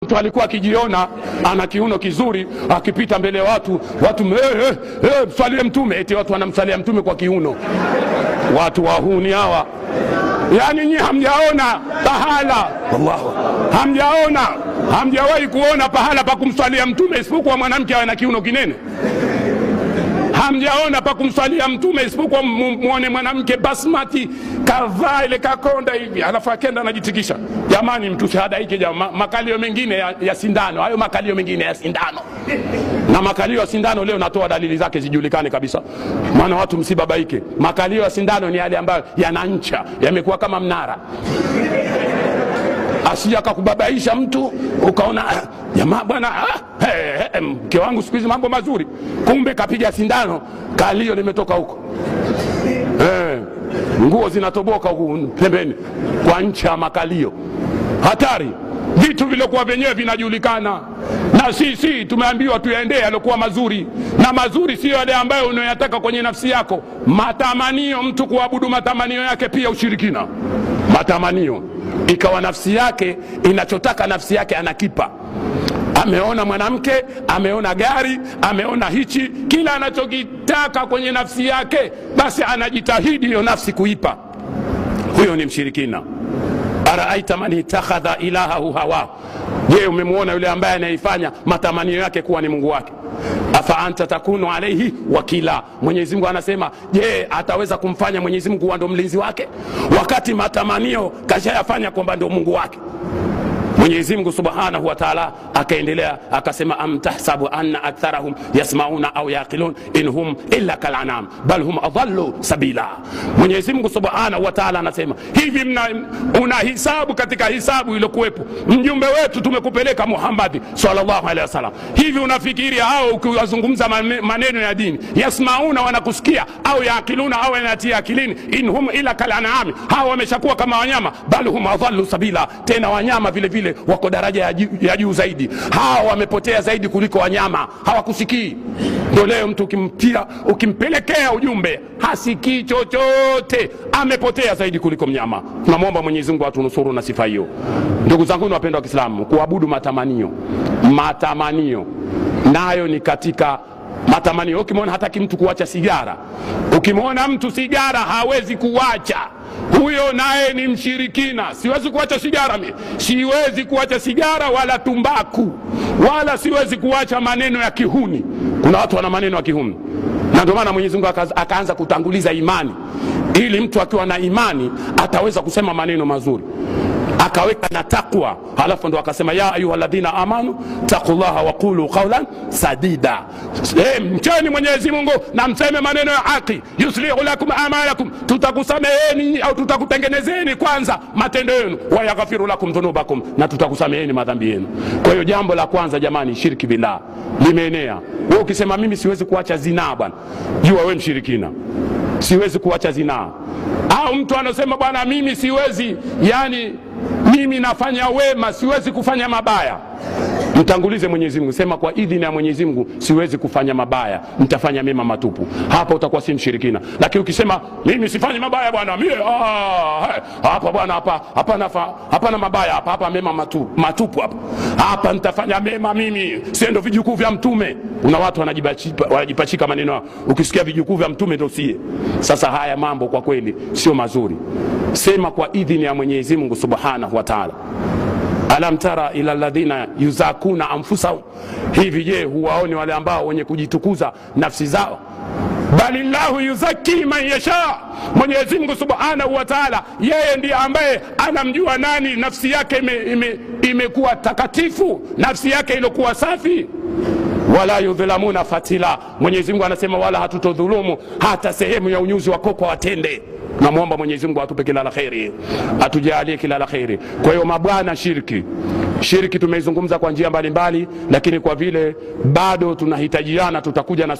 Mtu alikuwa akijiona ana kiuno kizuri, akipita mbele watu mswalie mtume, eti watu wanamsalia mtume kwa kiuno. Watu wahuni hawa. Yani nyinyi hamjaona pahala, Allahu, hamjawahi kuona pahala pa kumswalia mtume isipokuwa mwanamke awe na kiuno kinene. Hamjaona pa kumswalia mtume isipokuwa muone mwanamke basmati kavaa ile kakonda hivi alafu akenda anajitikisha. Jamani, mtu shahada hiki makalio mengine ya sindano, hayo makalio mengine ya sindano. Na makalio ya sindano leo natoa dalili zake zijulikane kabisa. Maana watu msibabaike. Makalio ya sindano ni yale ambayo yanancha, yamekuwa kama mnara. Asija akakubabaisha mtu ukaona jamaa bwana mke wangu siku hizi mambo mazuri, kumbe kapiga sindano kalio limetoka huko. Nguo zinatoboka huko pembeni kwa ncha makalio. Hatari. Vitu vilikuwa wenyewe vinajulikana, na sisi tumeambiwa tuyaendee yalikuwa mazuri, na mazuri sio yale ambayo unayotaka kwenye nafsi yako. Matamanio, mtu kuabudu matamanio yake pia ushirikina. Matamanio ikawa nafsi yake inachotaka nafsi yake anakipa. Ameona mwanamke, ameona gari, ameona hichi, kila anachokitaka kwenye nafsi yake basi anajitahidi hiyo nafsi kuipa. Huyo ni mshirikina. Araaita man itakhadha ilahahu hawa. Je, umemwona yule ambaye anaifanya matamanio yake kuwa ni Mungu wake? Afa anta takunu alayhi wakila. Mwenyezi Mungu anasema, je, ataweza kumfanya Mwenyezi Mungu ndo mlinzi wake wakati matamanio kashayafanya kwamba ndo Mungu wake? Mwenyezi Mungu Subhanahu wa Ta'ala akaendelea akasema, am tahsabu anna aktharahum yasmauna au yaqilun inhum illa kal'anam bal hum adallu sabila. Mwenyezi Mungu Subhanahu wa Ta'ala anasema hivi, unahisabu katika hisabu ile kuwepo mjumbe wetu tumekupeleka Muhammad sallallahu alaihi wasallam, hivi unafikiri hao ukiwazungumza maneno ya dini yasmauna wanakusikia, au yaqiluna au yanatia akilini, inhum illa kal'anam, hao wameshakuwa kama wanyama, bal hum adallu sabila, tena wanyama vile vile wako daraja ya juu zaidi. Hao wamepotea zaidi kuliko wanyama, hawakusikii. Ndio leo mtu ukimpelekea ujumbe hasikii chochote, amepotea zaidi kuliko mnyama. Tunamwomba Mwenyezi Mungu atunusuru na sifa hiyo. Ndugu zangu wapendwa wa Kiislamu, kuabudu matamanio nayo ni katika matamanio. Ukimwona hataki mtu kuacha sigara, ukimwona mtu sigara hawezi kuacha, huyo naye ni mshirikina. Siwezi kuacha sigara mimi, siwezi kuacha sigara wala tumbaku, wala siwezi kuacha maneno ya kihuni. Kuna watu wana maneno ya kihuni, na ndio maana Mwenyezi Mungu akaanza kutanguliza imani, ili mtu akiwa na imani ataweza kusema maneno mazuri. Akaweka na takwa, halafu ndo akasema ya ayyuhalladhina amanu taqullaha wa qulu qawlan sadida. Mcheni Mwenyezi Mungu na mseme maneno ya haki. Yuslihu lakum a'malakum, tutakusameheni au tutakutengenezeni kwanza matendo yenu, wa yaghfiru lakum dhunubakum, na tutakusameheni madhambi yenu. Kwa hiyo jambo la kwanza jamani, shirki billah limeenea. Wewe ukisema mimi siwezi kuacha zinaa bwana, jua wewe mshirikina. Siwezi kuacha zinaa. Au mtu anasema bwana mimi siwezi, yani mimi nafanya wema, siwezi kufanya mabaya. Mtangulize Mwenyezi Mungu, sema kwa idhini ya Mwenyezi Mungu siwezi kufanya mabaya, nitafanya mema matupu. Hapa utakuwa si mshirikina. Lakini ukisema mimi sifanyi mabaya bwana, mimi hapa bwana, hapa na mabaya, hapa mema matupu hapa nitafanya mema mimi, sio vijukuu vya mtume. Kuna watu wanajipachika maneno, ukisikia vijukuu vya mtume ndio sie. Sasa haya mambo kwa kweli sio mazuri. Sema kwa idhini ya Mwenyezi Mungu Subhanahu wa Ta'ala. Alam tara ila alladhina yuzakuna anfusahum, hivi je huwaoni wale ambao wenye kujitukuza nafsi zao? Balillahu yuzakki man yasha. Mwenyezi Mungu Subhanahu wa Ta'ala yeye ndiye ambaye anamjua nani nafsi yake imekuwa takatifu, nafsi yake iliyokuwa safi. Wala yudhlamuna fatila. Mwenyezi Mungu anasema wala hatutodhulumu hata sehemu ya unyuzi wa koko watende. Namuomba Mwenyezi Mungu atupe kila la khairi, atujalie kila la khairi. Kwa hiyo mabwana, shirki tumeizungumza kwa njia mbalimbali, lakini kwa vile bado tunahitajiana tutakuja na